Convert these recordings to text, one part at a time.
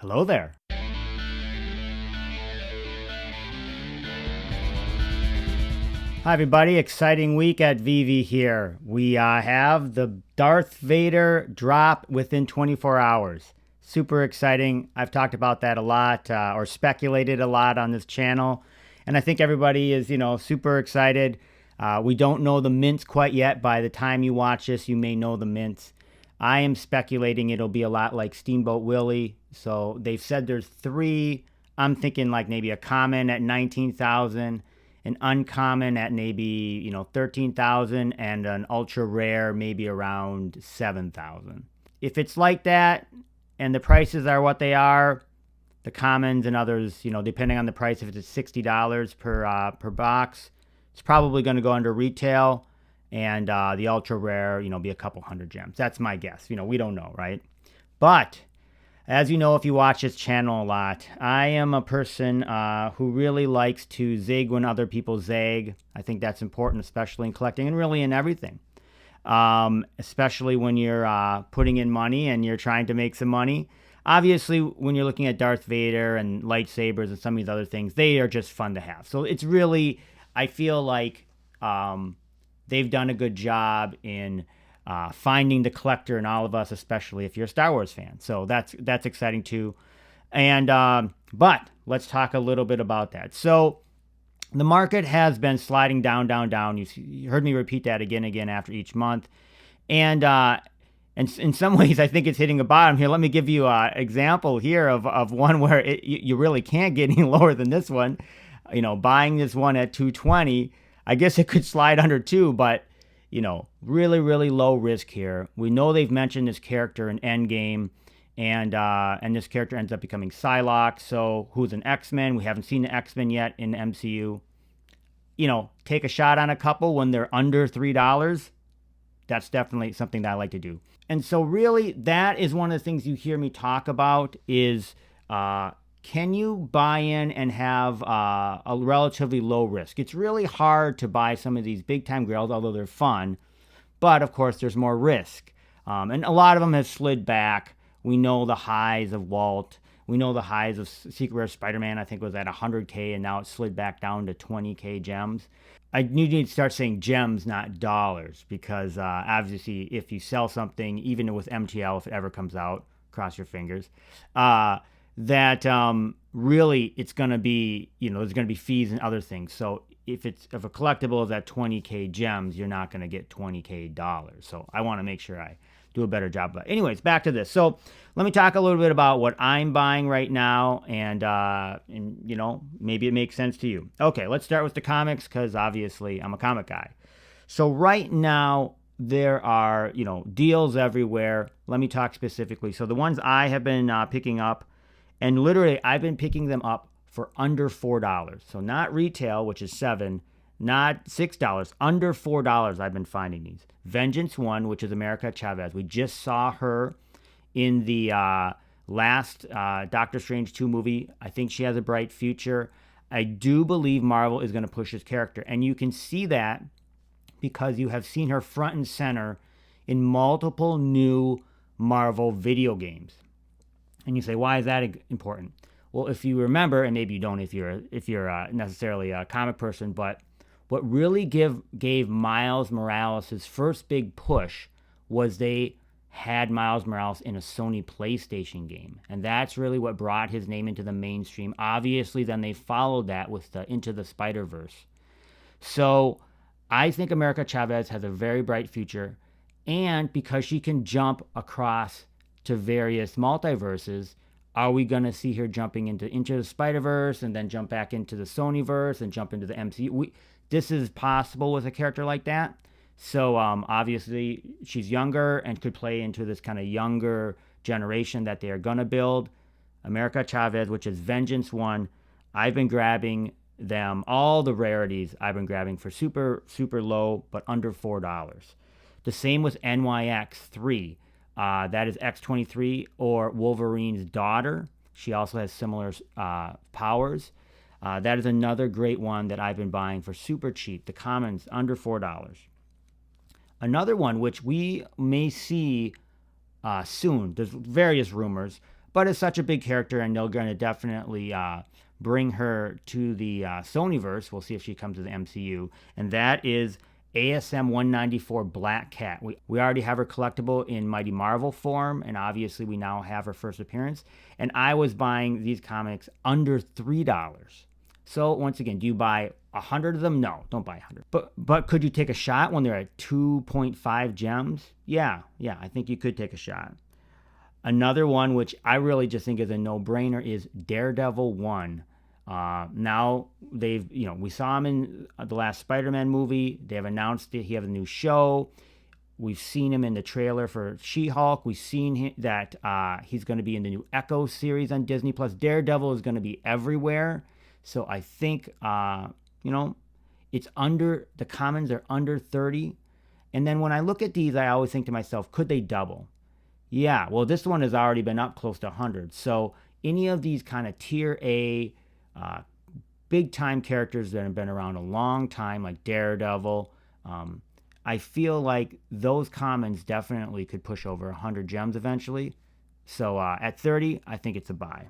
Hello there. Hi, everybody. Exciting week at Veve here. We have the Darth Vader drop within 24 hours. Super exciting. I've talked about that a lot or speculated a lot on this channel. And I think everybody is, super excited. We don't know the mints quite yet. By the time you watch this, you may know the mints. I am speculating it'll be a lot like Steamboat Willie. So they've said there's 3. I'm thinking like maybe a common at 19,000, an uncommon at maybe 13,000, and an ultra rare maybe around 7,000. If it's like that and the prices are what they are, the commons and others, depending on the price, if it's $60 per box, it's probably going to go under retail, and the ultra rare, be a couple hundred gems. That's my guess. We don't know, right? But as you know, if you watch this channel a lot, I am a person who really likes to zig when other people zag. I think that's important, especially in collecting and really in everything. Especially when you're putting in money and you're trying to make some money. Obviously, when you're looking at Darth Vader and lightsabers and some of these other things, they are just fun to have. So it's really, I feel like they've done a good job in finding the collector in all of us, especially if you're a Star Wars fan. So that's exciting too. And but let's talk a little bit about that. So the market has been sliding down, down, down. You heard me repeat that again and again after each month. And in some ways, I think it's hitting a bottom here. Let me give you an example here of one where you really can't get any lower than this one. Buying this one at 220, I guess it could slide under 2, but really, really low risk here. We know they've mentioned this character in Endgame, and this character ends up becoming Psylocke, so who's an X-Men. We haven't seen the X-Men yet in the MCU. Take a shot on a couple when they're under $3. That's definitely something that I like to do. And so really, that is one of the things you hear me talk about is can you buy in and have a relatively low risk? It's really hard to buy some of these big-time grails, although they're fun. But, of course, there's more risk. And a lot of them have slid back. We know the highs of Walt. We know the highs of Secret Rare Spider-Man, I think, was at 100K, and now it slid back down to 20K gems. I need to start saying gems, not dollars, because obviously if you sell something, even with MTL, if it ever comes out, cross your fingers, that really it's going to be, there's going to be fees and other things. So if a collectible is at 20K gems, you're not going to get 20K dollars. So I want to make sure I do a better job. But anyways, back to this. So let me talk a little bit about what I'm buying right now, and maybe it makes sense to you. Okay, let's start with the comics, because obviously I'm a comic guy. So right now there are, deals everywhere. Let me talk specifically. So the ones I have been picking up, and literally I've been picking them up for under $4. So not retail, which is $7, not $6, under $4 I've been finding these. Vengeance 1, which is America Chavez. We just saw her in the last Doctor Strange 2 movie. I think she has a bright future. I do believe Marvel is going to push this character. And you can see that because you have seen her front and center in multiple new Marvel video games. And you say, why is that important? Well, if you remember, and maybe you don't if you're necessarily a comic person, but what really gave Miles Morales his first big push was they had Miles Morales in a Sony PlayStation game. And that's really what brought his name into the mainstream. Obviously, then they followed that with the Into the Spider-Verse. So I think America Chavez has a very bright future. And because she can jump across to various multiverses, are we going to see her jumping into the Spider-Verse and then jump back into the Sonyverse and jump into the MCU? This is possible with a character like that. So obviously she's younger and could play into this kind of younger generation that they are going to build. America Chavez, which is Vengeance 1, I've been grabbing them, all the rarities I've been grabbing for super, super low, but under $4. The same with NYX 3. That is X-23 or Wolverine's daughter. She also has similar powers. That is another great one that I've been buying for super cheap. The commons, under $4. Another one, which we may see soon, there's various rumors, but it's such a big character, and they're going to definitely bring her to the Sonyverse. We'll see if she comes to the MCU, and that is ASM 194 Black Cat. We already have her collectible in Mighty Marvel form, and obviously we now have her first appearance. And I was buying these comics under $3. So once again, do you buy 100 of them? No, don't buy 100. But could you take a shot when they're at 2.5 gems? Yeah, I think you could take a shot. Another one, which I really just think is a no-brainer, is Daredevil 1. Now we saw him in the last Spider-Man movie. They have announced that he has a new show. We've seen him in the trailer for She-Hulk. We've seen that he's going to be in the new Echo series on Disney+. Daredevil is going to be everywhere. So I think, it's under, the commons are under 30. And then when I look at these, I always think to myself, could they double? Yeah, well, this one has already been up close to 100. So any of these kind of tier A, big time characters that have been around a long time, like Daredevil, I feel like those commons definitely could push over 100 gems eventually. So at 30, I think it's a buy.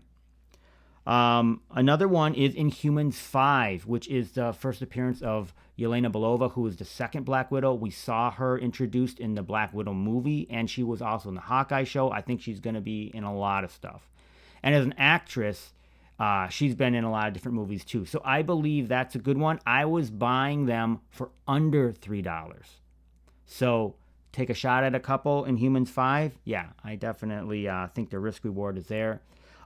Another one is Inhumans 5, which is the first appearance of Yelena Belova, who is the second Black Widow. We saw her introduced in the Black Widow movie, and she was also in the Hawkeye show. I think she's going to be in a lot of stuff. And as an actress, she's been in a lot of different movies too. So I believe that's a good one. I was buying them for under $3. So take a shot at a couple Inhumans 5. Yeah, I definitely think the risk reward is there.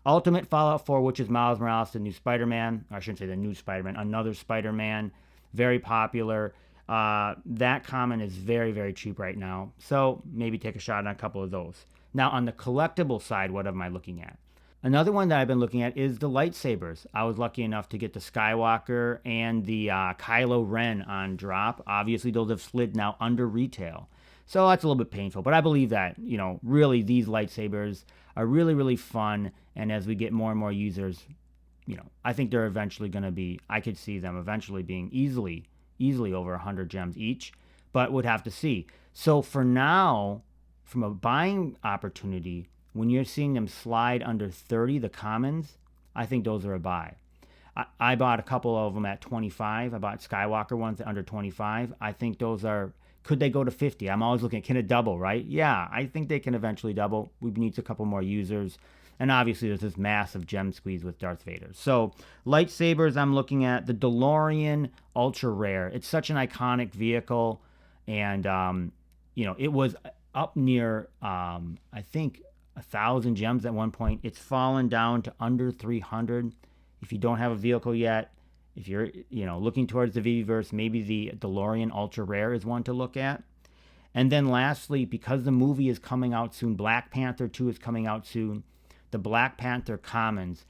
Ultimate Fallout 4, which is Miles Morales, the new Spider-Man. Or I shouldn't say the new Spider-Man, another Spider-Man. Very popular. That common is very, very cheap right now. So maybe take a shot on a couple of those. Now, on the collectible side, what am I looking at? Another one that I've been looking at is the lightsabers. I was lucky enough to get the Skywalker and the Kylo Ren on drop. Obviously, those have slid now under retail. So that's a little bit painful. But I believe that, really these lightsabers are really, really fun. And as we get more and more users, I think they're eventually going to be, I could see them eventually being easily over 100 gems each, but would have to see. So for now, from a buying opportunity, when you're seeing them slide under 30, the commons, I think those are a buy. I bought a couple of them at 25. I bought Skywalker ones at under 25. I think those are, could they go to 50? I'm always looking, can it double, right? Yeah, I think they can eventually double. We need a couple more users. And obviously there's this massive gem squeeze with Darth Vader. So lightsabers, I'm looking at the DeLorean Ultra Rare. It's such an iconic vehicle. And, it was up near, I think, 1,000 gems at one point. It's fallen down to under 300. If you don't have a vehicle yet, if you're looking towards the Veveverse, maybe the DeLorean Ultra Rare is one to look at. And then lastly, because the movie is coming out soon, Black Panther 2 is coming out soon, the Black Panther commons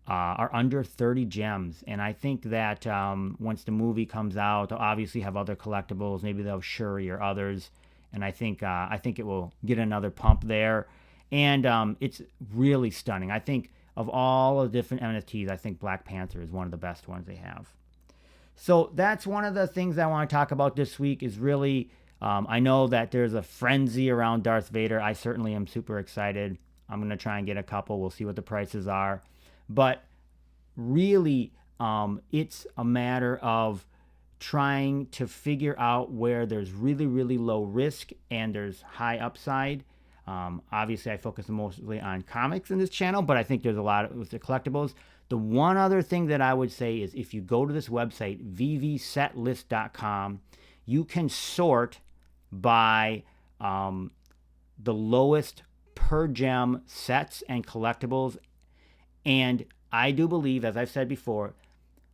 are under 30 gems. And I think that once the movie comes out, they'll obviously have other collectibles. Maybe they'll have Shuri or others. And I think it will get another pump there. And it's really stunning. I think of all the different NFTs, I think Black Panther is one of the best ones they have. So that's one of the things I want to talk about this week is really, I know that there's a frenzy around Darth Vader. I certainly am super excited. I'm going to try and get a couple. We'll see what the prices are. But really, it's a matter of trying to figure out where there's really, really low risk and there's high upside. Obviously, I focus mostly on comics in this channel, but I think there's a lot with the collectibles. The one other thing that I would say is if you go to this website, vvsetlist.com, you can sort by the lowest per gem sets and collectibles. And I do believe, as I've said before,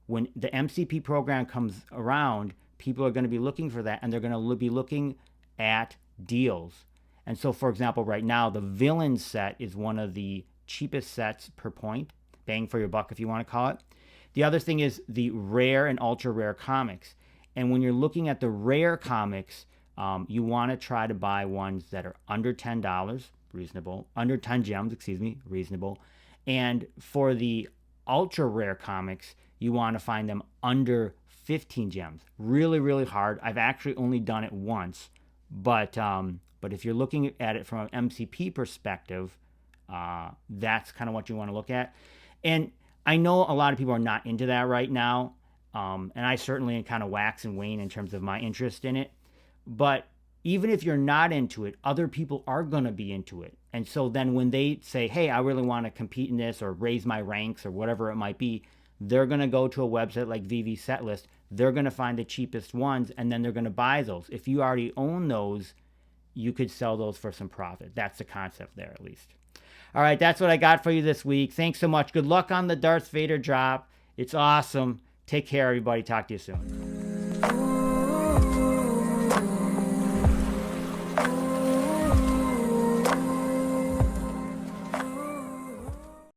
when the MCP program comes around, people are going to be looking for that, and they're going to be looking at deals. And so, for example, right now, the Villain set is one of the cheapest sets per point, bang for your buck if you want to call it. The other thing is the rare and ultra rare comics. And when you're looking at the rare comics, you want to try to buy ones that are under $10, reasonable, under 10 gems, reasonable. And for the ultra rare comics, you want to find them under 15 gems. Really, really hard. I've actually only done it once, but if you're looking at it from an MCP perspective, That's kind of what you want to look at. And I know a lot of people are not into that right now. And I certainly kind of wax and wane in terms of my interest in it. But even if you're not into it, other people are going to be into it. And so then when they say, hey, I really want to compete in this or raise my ranks or whatever it might be, they're going to go to a website like Veve Setlist. They're going to find the cheapest ones and then they're going to buy those. If you already own those, you could sell those for some profit. That's the concept there, at least. All right, that's what I got for you this week. Thanks so much. Good luck on the Darth Vader drop. It's awesome. Take care, everybody. Talk to you soon.